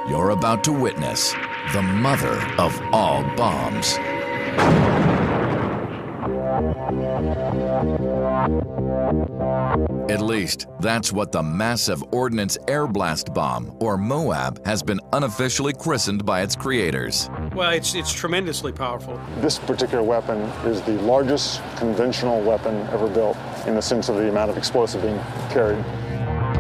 You're about to witness the mother of all bombs. At least, that's what the Massive Ordnance Air Blast Bomb, or MOAB, has been unofficially christened by its creators. Well, it's tremendously powerful. This particular weapon is the largest conventional weapon ever built in the sense of the amount of explosive being carried.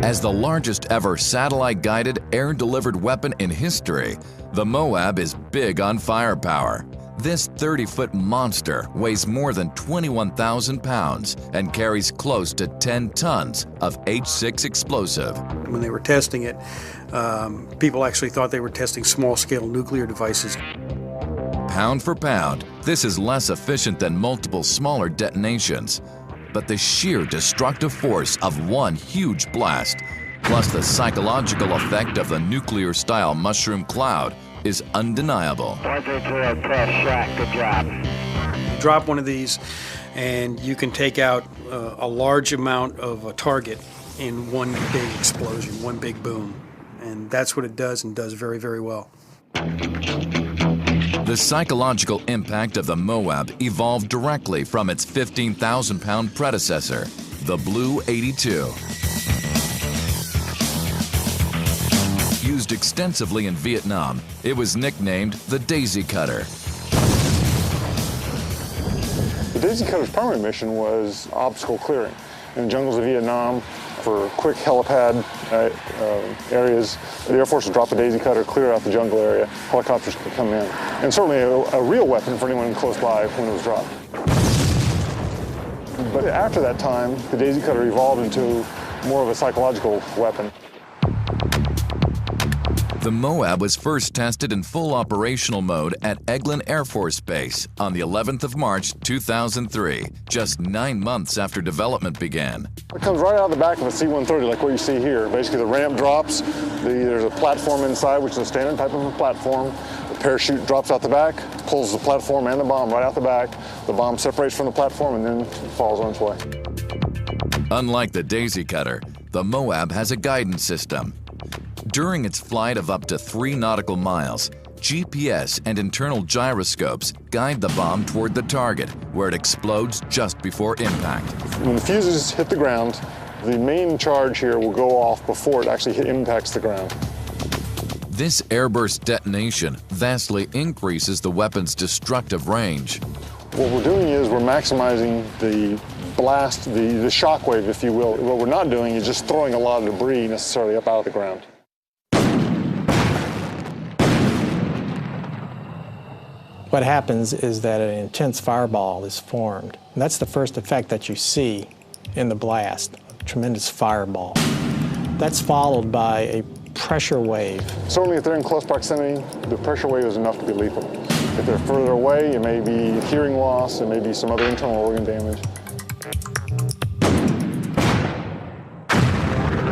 As the largest ever satellite-guided air-delivered weapon in history, the MOAB is big on firepower. This 30-foot monster weighs more than 21,000 pounds and carries close to 10 tons of H6 explosive. When they were testing it, people actually thought they were testing small-scale nuclear devices. Pound for pound, this is less efficient than multiple smaller detonations. But the sheer destructive force of one huge blast, plus the psychological effect of the nuclear-style mushroom cloud, is undeniable. Good job. You drop one of these, and you can take out a large amount of a target in one big explosion, one big boom. And that's what it does, and does very, very well. The psychological impact of the MOAB evolved directly from its 15,000-pound predecessor, the Blue 82. Used extensively in Vietnam, it was nicknamed the Daisy Cutter. The Daisy Cutter's primary mission was obstacle clearing. In the jungles of Vietnam, for quick helipad areas, the Air Force would drop a Daisy Cutter, clear out the jungle area, helicopters could come in. And certainly a real weapon for anyone close by when it was dropped. But after that time, the Daisy Cutter evolved into more of a psychological weapon. The MOAB was first tested in full operational mode at Eglin Air Force Base on the 11th of March, 2003, just 9 months after development began. It comes right out of the back of a C-130, like what you see here. Basically, the ramp drops, there's a platform inside, which is a standard type of a platform. The parachute drops out the back, pulls the platform and the bomb right out the back. The bomb separates from the platform and then falls on its way. Unlike the Daisy Cutter, the MOAB has a guidance system. During its flight of up to 3 nautical miles, GPS and internal gyroscopes guide the bomb toward the target, where it explodes just before impact. When the fuses hit the ground, the main charge here will go off before it actually impacts the ground. This airburst detonation vastly increases the weapon's destructive range. What we're doing is we're maximizing the blast, the shock wave, if you will. What we're not doing is just throwing a lot of debris necessarily up out of the ground. What happens is that an intense fireball is formed. And that's the first effect that you see in the blast, a tremendous fireball. That's followed by a pressure wave. Certainly if they're in close proximity, the pressure wave is enough to be lethal. If they're further away, it may be hearing loss, it may be some other internal organ damage.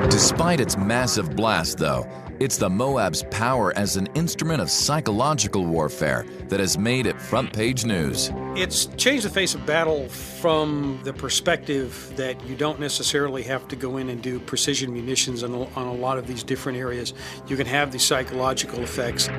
Despite its massive blast, though, it's the MOAB's power as an instrument of psychological warfare that has made it front-page news. It's changed the face of battle from the perspective that you don't necessarily have to go in and do precision munitions on a lot of these different areas. You can have these psychological effects.